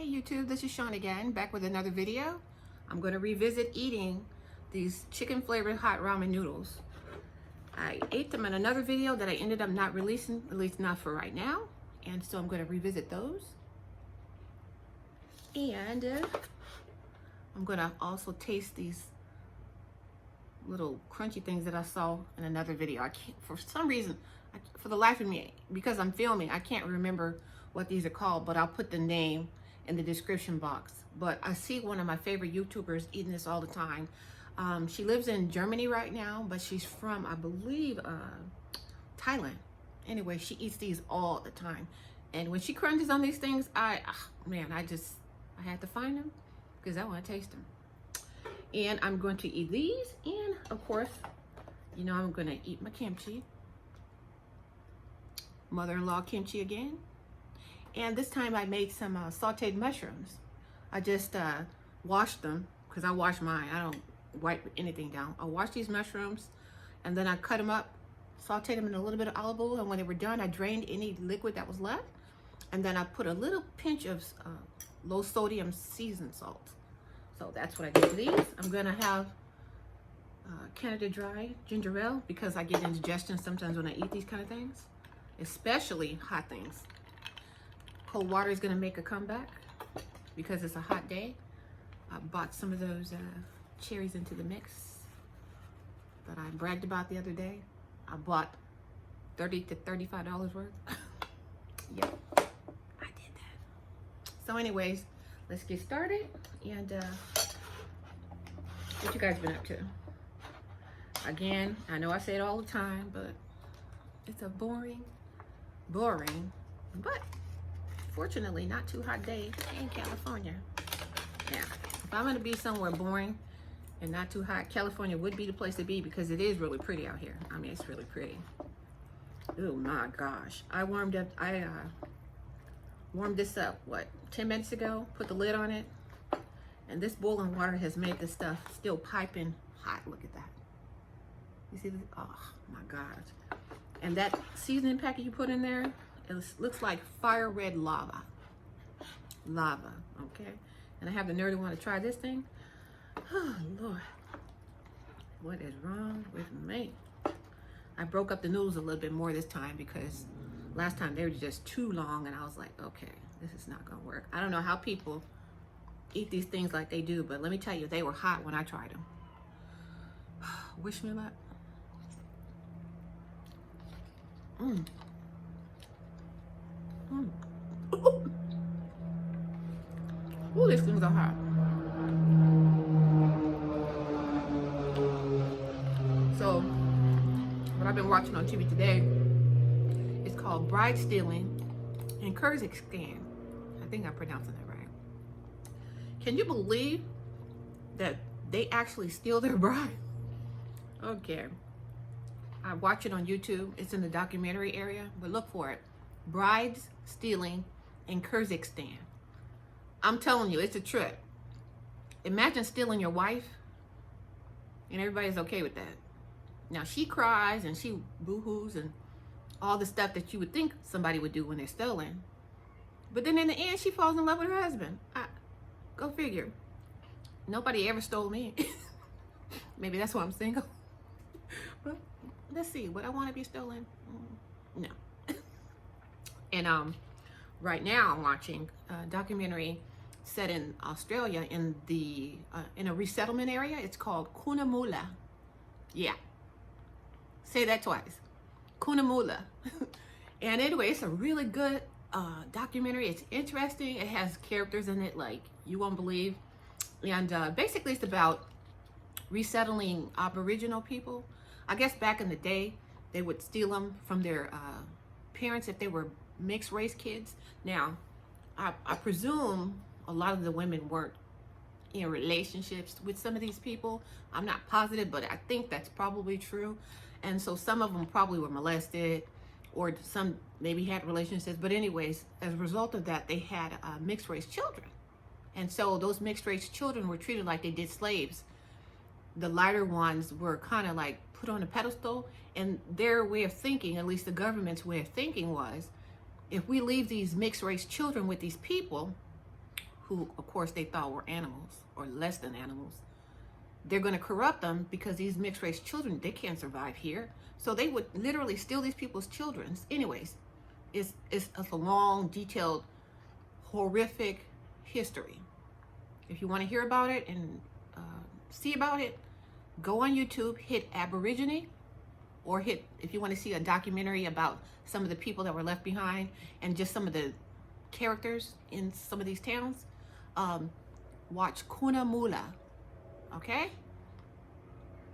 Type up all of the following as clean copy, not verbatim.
Hey YouTube, this is Sean again, back with another video. I'm going to revisit eating these chicken flavored hot ramen noodles. I ate them in another video that I ended up not releasing, at least not for right now. And so I'm going to revisit those. And I'm going to also taste these little crunchy things that I saw in another video. I can't, for some reason, for the life of me, because I'm filming, I can't remember what these are called, but I'll put the name in the description box. But I see one of my favorite YouTubers eating this all the time. She lives in Germany right now, but she's from, I believe, Thailand. Anyway, she eats these all the time. And when she crunches on these things, I had to find them because I want to taste them. And I'm going to eat these. And of course, you know, I'm going to eat my kimchi. Mother-in-law kimchi again. And this time I made some sauteed mushrooms. I just washed them because I wash mine. I don't wipe anything down. I wash these mushrooms and then I cut them up, sauteed them in a little bit of olive oil. And when they were done, I drained any liquid that was left. And then I put a little pinch of low sodium seasoned salt. So that's what I did to these. I'm gonna have Canada Dry ginger ale because I get indigestion sometimes when I eat these kind of things, especially hot things. Cold water is going to make a comeback because it's a hot day. I bought some of those cherries into the mix that I bragged about the other day. I bought $30 to $35 worth. Yep, I did that. So anyways, let's get started. And what you guys been up to? Again, I know I say it all the time, but it's a boring, but fortunately not too hot day in California. Now, if I'm gonna be somewhere boring and not too hot, California would be the place to be because it is really pretty out here. I mean, it's really pretty. Oh my gosh. I warmed this up, what, 10 minutes ago, put the lid on it, and this boiling water has made this stuff still piping hot. Look at that. You see this? Oh my gosh. And that seasoning packet you put in there, it looks like fire red lava. Lava, okay? And I have the nerve to want to try this thing. Oh, Lord. What is wrong with me? I broke up the noodles a little bit more this time because last time they were just too long and I was like, okay, this is not gonna work. I don't know how people eat these things like they do, but let me tell you, they were hot when I tried them. Wish me luck. Ooh, these things are hot. So, what I've been watching on TV today is called Bride Stealing in Kyrgyzstan. I think I'm pronouncing that right. Can you believe that they actually steal their bride? Okay. I watch it on YouTube. It's in the documentary area, but look for it. Brides stealing in Kyrgyzstan. I'm telling you, it's a trip. Imagine stealing your wife and everybody's okay with that. Now she cries and she boo-hoos and all the stuff that you would think somebody would do when they're stolen. But then in the end, she falls in love with her husband. Go figure. Nobody ever stole me. Maybe that's why I'm single. But let's see, would I want to be stolen? No. And right now I'm watching a documentary set in Australia in a resettlement area. It's called Cunnamulla. Yeah. Say that twice. Cunnamulla. And anyway, it's a really good documentary. It's interesting. It has characters in it like you won't believe. And basically it's about resettling Aboriginal people. I guess back in the day, they would steal them from their parents if they were mixed race kids. Now, I presume a lot of the women weren't in relationships with some of these people. I'm not positive, but I think that's probably true. And so some of them probably were molested or some maybe had relationships. But anyways, as a result of that, they had mixed race children. And so those mixed race children were treated like they did slaves. The lighter ones were kind of like put on a pedestal, and their way of thinking, at least the government's way of thinking, was if we leave these mixed race children with these people, who of course they thought were animals or less than animals. They're going to corrupt them because these mixed race children, they can't survive here. So they would literally steal these people's children. Anyways, it's a long, detailed, horrific history. If you want to hear about it and see about it, go on YouTube, hit Aborigine, or hit, if you want to see a documentary about some of the people that were left behind and just some of the characters in some of these towns, watch Cunnamulla. Okay,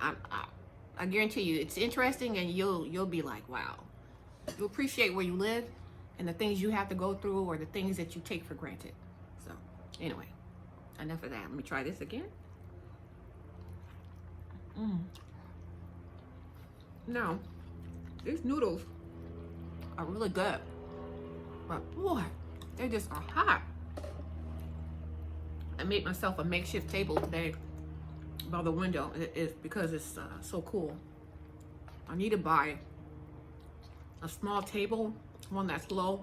I guarantee you it's interesting, and you'll be like, wow, you'll appreciate where you live and the things you have to go through or the things that you take for granted. So anyway, enough of that. Let me try this again. Now, these noodles are really good, but boy, they just are hot. I made myself a makeshift table today by the window. It is because it's so cool. I need to buy a small table, one that's low.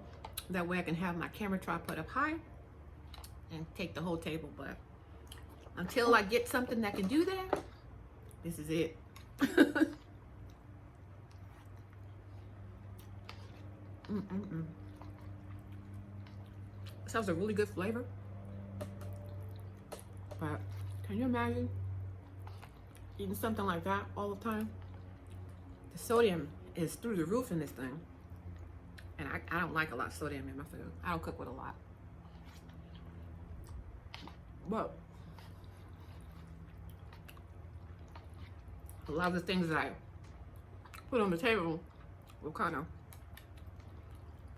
That way I can have my camera tripod up high and take the whole table. But until I get something that can do that, this is it. This has a really good flavor. But can you imagine eating something like that all the time? The sodium is through the roof in this thing. And I don't like a lot of sodium in my food. I don't cook with a lot. But a lot of the things that I put on the table will kind of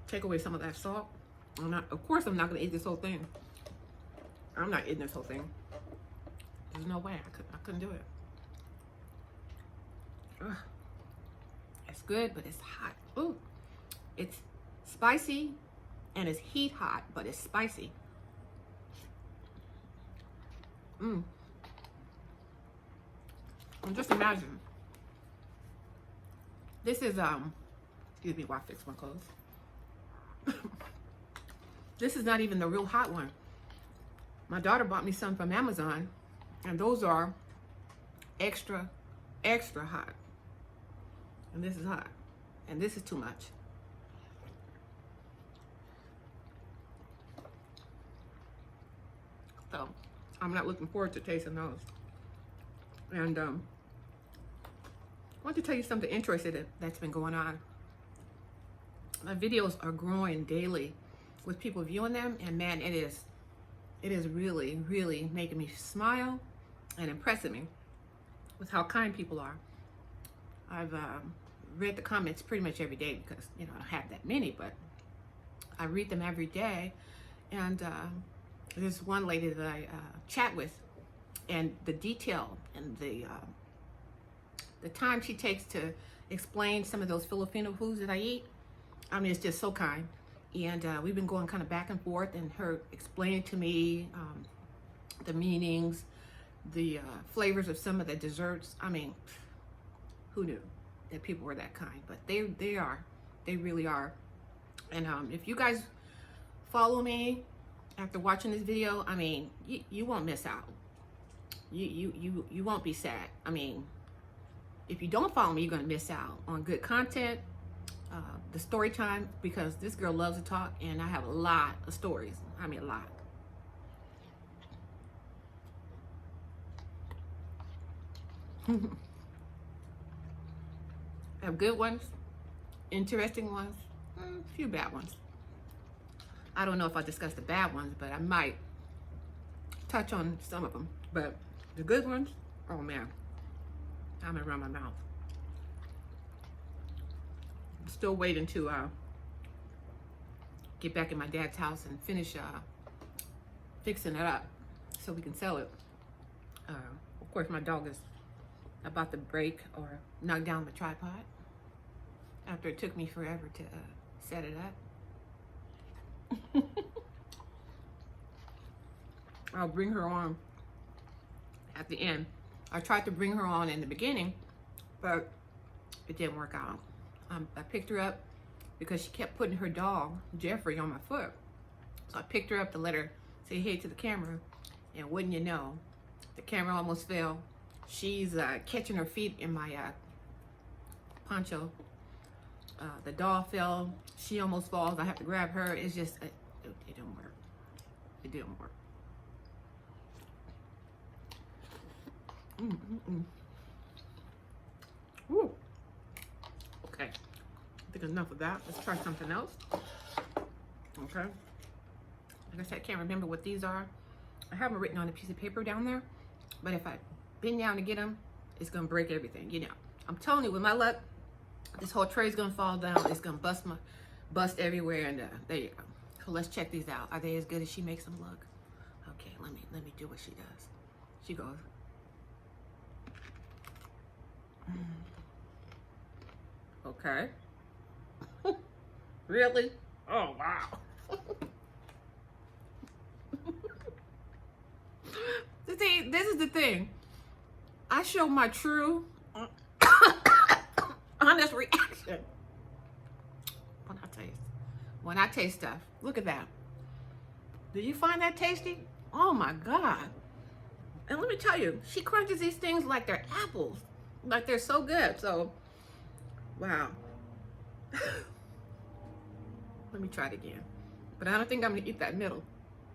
take away some of that salt. Of course, I'm not going to eat this whole thing. I'm not eating this whole thing. There's no way. I couldn't do it. Ugh. It's good, but it's hot. Ooh. It's spicy and it's heat hot, but it's spicy. And just imagine. This is, excuse me while I fix my clothes. This is not even the real hot one. My daughter bought me some from Amazon, and those are extra, extra hot. And this is hot. And this is too much. So, I'm not looking forward to tasting those. And I want to tell you something interesting that's been going on. My videos are growing daily with people viewing them, and man, it is really, really making me smile and impressing me with how kind people are. I've read the comments pretty much every day because, you know, I don't have that many, but I read them every day. And there's one lady that I chat with, and the detail and the time she takes to explain some of those Filipino foods that I eat, I mean, it's just so kind. And we've been going kind of back and forth, and her explaining to me the meanings, the flavors of some of the desserts. I mean, who knew that people were that kind? But they really are. And if you guys follow me after watching this video, I mean, you won't miss out. You won't be sad. I mean, if you don't follow me, you're gonna miss out on good content. The story time, because this girl loves to talk, and I have a lot of stories. I mean, a lot. I have good ones, interesting ones, a few bad ones. I don't know if I discuss the bad ones, but I might touch on some of them. But the good ones, oh man, I'm gonna run my mouth. Still waiting to get back in my dad's house and finish fixing it up so we can sell it. Of course, my dog is about to break or knock down the tripod after it took me forever to set it up. I'll bring her on at the end. I tried to bring her on in the beginning, but it didn't work out. I picked her up because she kept putting her dog, Jeffrey, on my foot. So I picked her up to let her say hey to the camera, and wouldn't you know, the camera almost fell. She's catching her feet in my poncho. The doll fell. She almost falls. I have to grab her. It's just, it didn't work. It didn't work. Ooh. Okay. I think enough of that. Let's try something else. Okay. Like I said, I can't remember what these are. I have them written on a piece of paper down there. But if I bend down to get them, it's going to break everything. You know, I'm telling you, with my luck, this whole tray is going to fall down. It's going to bust everywhere. And there you go. So let's check these out. Are they as good as she makes them look? Okay, let me do what she does. She goes. Okay. Really? Oh, wow. See, this is the thing. I show my true, honest reaction when I taste stuff. Look at that. Do you find that tasty? Oh my God. And let me tell you, she crunches these things like they're apples. Like they're so good. So, wow. Let me try it again. But I don't think I'm gonna eat that middle.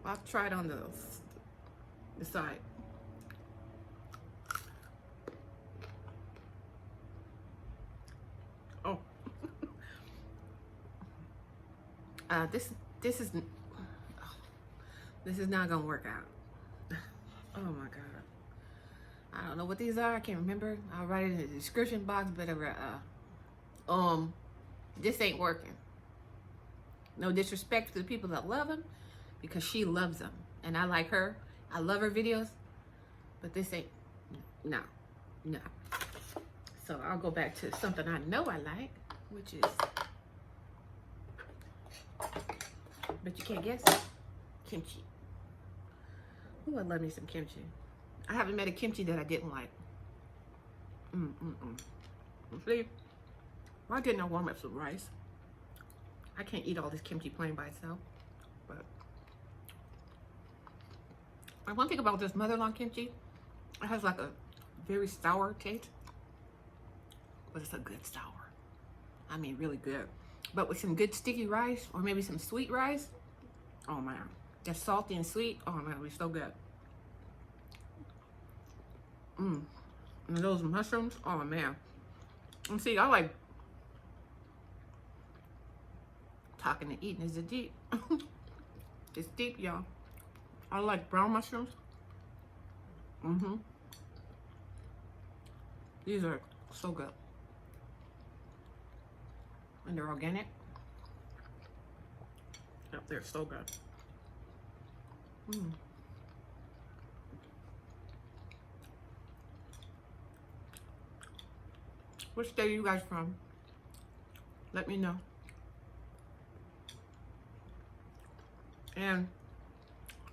I'll try it on the side. Oh. This is not gonna work out. Oh my God. I don't know what these are. I can't remember. I'll write it in the description box, but this ain't working. No disrespect to the people that love them, because she loves them. And I like her. I love her videos. But this ain't, no. So I'll go back to something I know I like, which is, but you can't guess it, kimchi. Ooh, I love me some kimchi. I haven't met a kimchi that I didn't like. See, why didn't I warm up some rice? I can't eat all this kimchi plain by itself. But one thing about this mother-in-law kimchi, it has like a very sour taste, but it's a good sour. I mean, really good. But with some good sticky rice, or maybe some sweet rice, oh man, that's salty and sweet. Oh man, it'll be so good. And those mushrooms, oh man. And see, I like talking and eating is deep. It's deep, y'all. I like brown mushrooms. These are so good. And they're organic. Yep, they're so good. Which state are you guys from? Let me know. And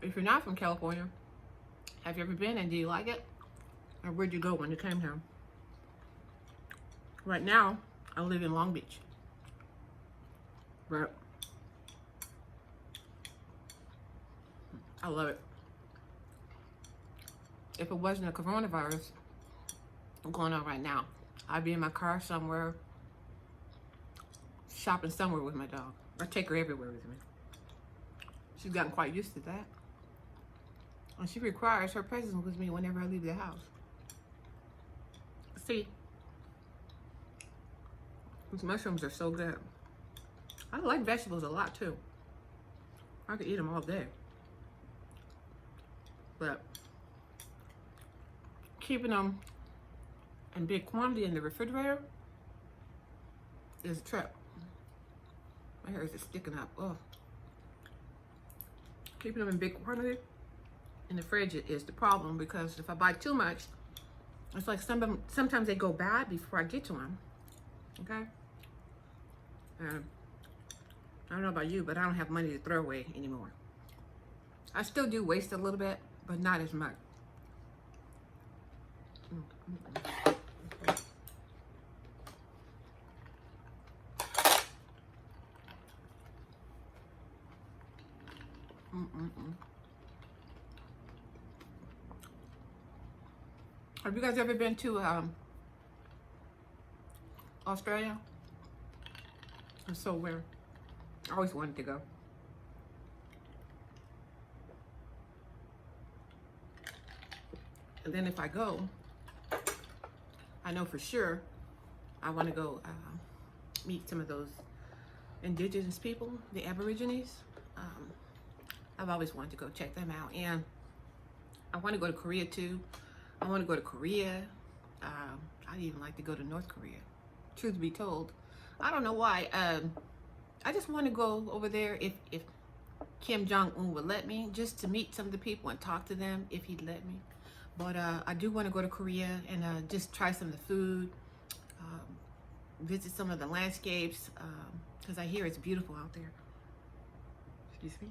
if you're not from California, have you ever been and do you like it? Or where'd you go when you came here? Right now, I live in Long Beach. But I love it. If it wasn't a coronavirus going on right now, I'd be in my car somewhere, shopping somewhere with my dog. I take her everywhere with me. She's gotten quite used to that. And she requires her presence with me whenever I leave the house. See, these mushrooms are so good. I like vegetables a lot too. I could eat them all day. But keeping them in big quantity in the refrigerator is a trip. My hair is just sticking up. Oh. Keeping them in big quantity in the fridge is the problem, because if I buy too much, it's like sometimes they go bad before I get to them. Okay? And I don't know about you, but I don't have money to throw away anymore. I still do waste a little bit, but not as much. Have you guys ever been to Australia? It's so weird. I always wanted to go. And then if I go, I know for sure I want to go meet some of those indigenous people, the Aborigines. I've always wanted to go check them out. And I want to go to Korea too. I want to go to Korea. I'd even like to go to North Korea. Truth be told, I don't know why. I just want to go over there if Kim Jong-un would let me, just to meet some of the people and talk to them if he'd let me. But I do want to go to Korea and just try some of the food, visit some of the landscapes, because I hear it's beautiful out there. Excuse me.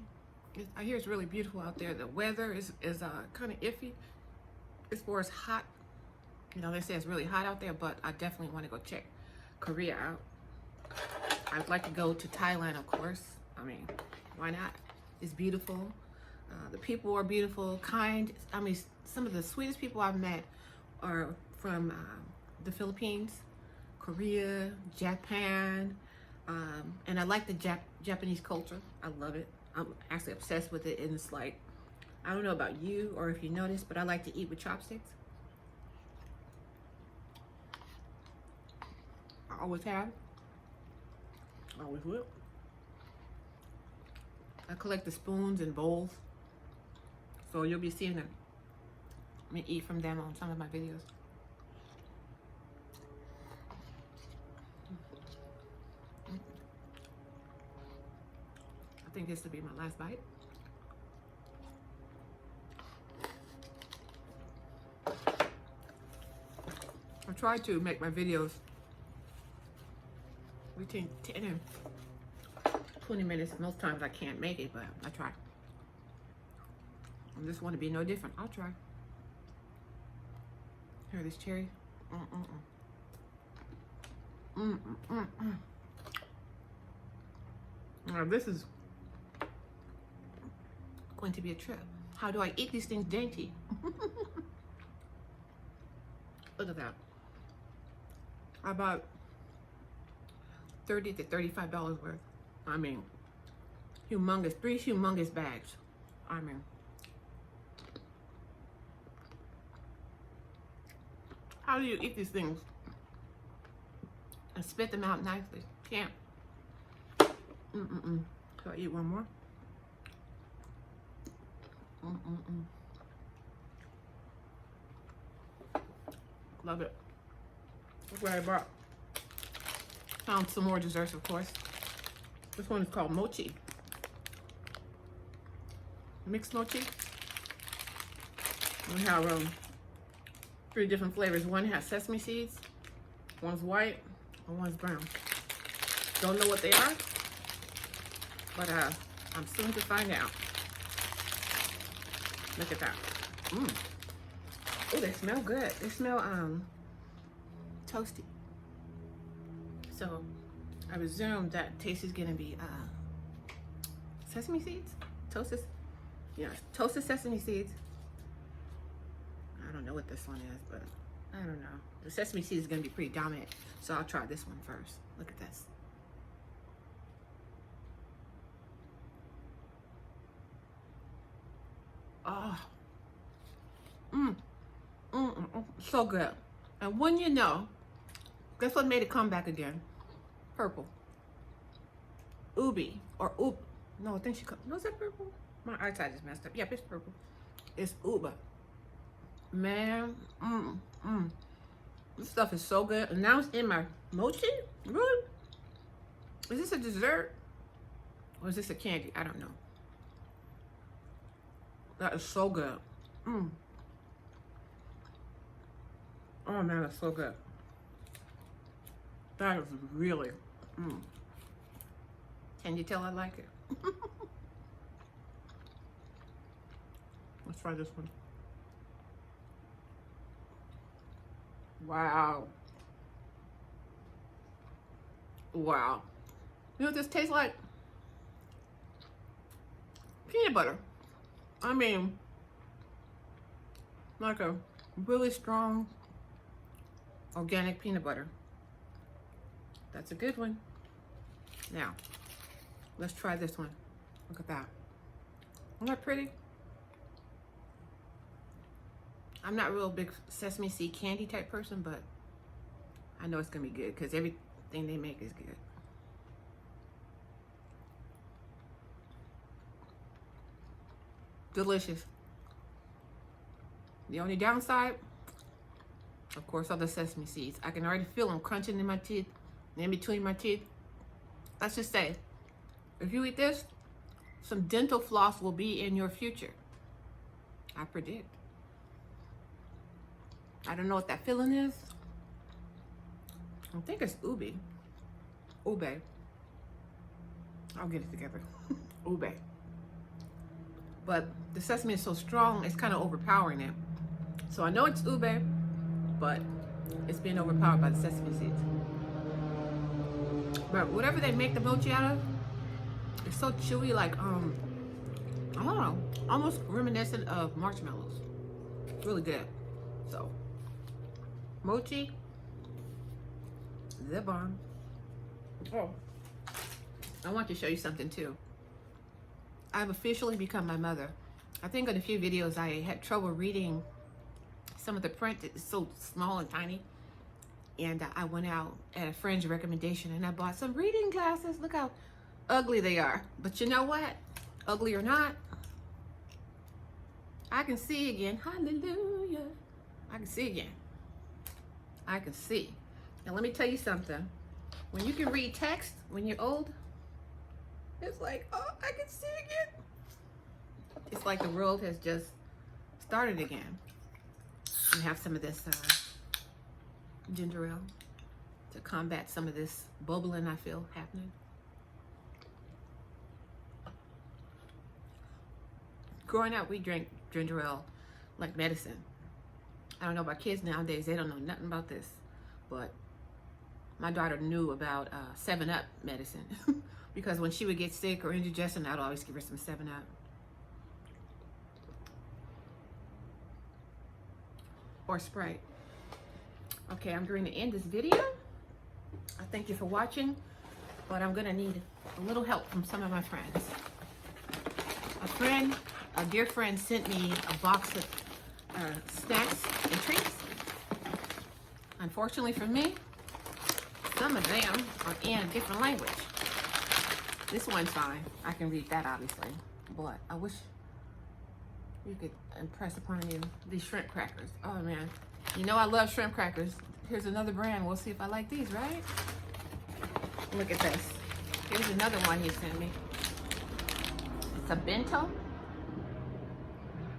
I hear it's really beautiful out there. The weather is kind of iffy as far as hot. You know, they say it's really hot out there, but I definitely want to go check Korea out. I'd like to go to Thailand, of course. I mean, why not? It's beautiful. The people are beautiful, kind. I mean, some of the sweetest people I've met are from the Philippines, Korea, Japan, and I like the Japanese culture. I love it. I'm actually obsessed with it, and it's like, I don't know about you or if you noticed, but I like to eat with chopsticks. I always have. I always will. I collect the spoons and bowls, so you'll be seeing me eat from them on some of my videos. I think this will be my last bite. I try to make my videos between 10 and 20 minutes. Most times I can't make it, but I try. I just want to be no different. I'll try. Here, this cherry. Now this is going to be a trip. How do I eat these things dainty? Look at that. About $30 to $35 worth. I mean, humongous, 3 humongous bags. I mean, how do you eat these things and spit them out nicely? Can't. So I eat one more. Love it. That's what I brought. Found some more desserts, of course. This one is called Mochi. Mixed mochi. We have 3 different flavors. One has sesame seeds, one's white, and one's brown. Don't know what they are, but I'm soon to find out. Look at that. Oh, they smell good. They smell toasty. So I presume that taste is gonna be sesame seeds, toasted, toasted sesame seeds. I don't know what this one is, but I don't know. The sesame seed is gonna be pretty dominant, so I'll try this one first. Look at this. Oh, so good. And when you know, guess what made it come back again? Purple. Ubi or oop. No, I think she comes. Was it purple? My eyesight is messed up. Yep, it's purple. It's uba. Man, this stuff is so good. And now it's in my mochi. Really? Is this a dessert or is this a candy? I don't know. That is so good. Oh man, that's so good. That is really, Can you tell I like it? Let's try this one. Wow. Wow. You know what this tastes like? Peanut butter. I mean, like a really strong organic peanut butter. That's a good one. Now, let's try this one. Look at that. Isn't that pretty? I'm not a real big sesame seed candy type person, but I know it's gonna be good because everything they make is good. Delicious. The only downside, of course, are the sesame seeds. I can already feel them crunching in my teeth, in between my teeth. Let's just say, if you eat this, some dental floss will be in your future. I predict. I don't know what that filling is. I think it's ube. Ube. I'll get it together. Ube. But the sesame is so strong, it's kind of overpowering it. So I know it's ube, but it's being overpowered by the sesame seeds. But whatever they make the mochi out of, it's so chewy, like, I don't know, almost reminiscent of marshmallows. It's really good. So, mochi, the bomb. Oh, I want to show you something too. I've officially become my mother. I think in a few videos I had trouble reading some of the print. It's so small and tiny. And I went out at a friend's recommendation and I bought some reading glasses. Look how ugly they are. But you know what? Ugly or not, I can see again. Hallelujah. I can see again. I can see. Now let me tell you something. When you can read text when you're old, it's like, oh, I can see again. It's like the world has just started again. We have some of this ginger ale to combat some of this bubbling I feel happening. Growing up, we drank ginger ale like medicine. I don't know about kids nowadays, they don't know nothing about this. But my daughter knew about 7-Up medicine because when she would get sick or indigestion, I'd always give her some 7-Up. Or Sprite. Okay, I'm going to end this video. I thank you for watching, but I'm going to need a little help from some of my friends. A dear friend sent me a box of snacks and treats. Unfortunately for me, some of them are in a different language. This one's fine. I can read that, obviously. But I wish you could impress upon you these shrimp crackers. Oh, man. You know I love shrimp crackers. Here's another brand. We'll see if I like these, right? Look at this. Here's another one he sent me. It's a bento.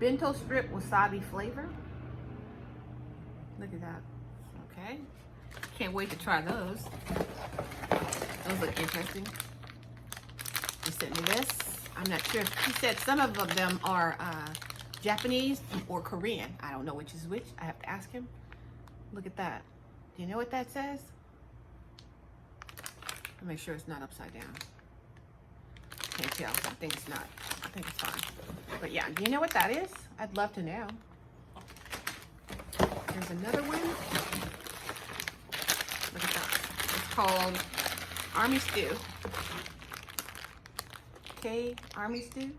Bento strip wasabi flavor. Look at that. Okay. Can't wait to try those. Those look interesting. He sent me this. I'm not sure. He said some of them are Japanese or Korean. I don't know which is which. I have to ask him. Look at that. Do you know what that says? I'll make sure it's not upside down. Can't tell. I think it's not. I think it's fine. But yeah, do you know what that is? I'd love to know. There's another one. Look at that. It's called Army Stew. Okay, Army Stew.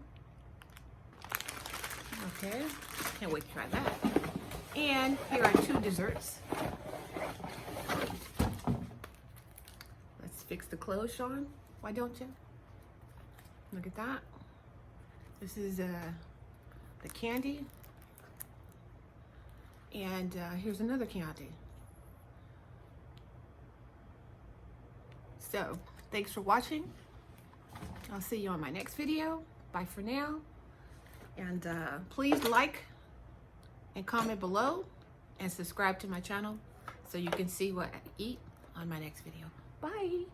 Okay, can't wait to try that. And here are 2 desserts. Let's fix the clothes, Sean. Why don't you? Look at that. This is the candy. And here's another candy. So, thanks for watching. I'll see you on my next video. Bye for now. And please like and comment below and subscribe to my channel so you can see what I eat on my next video. Bye.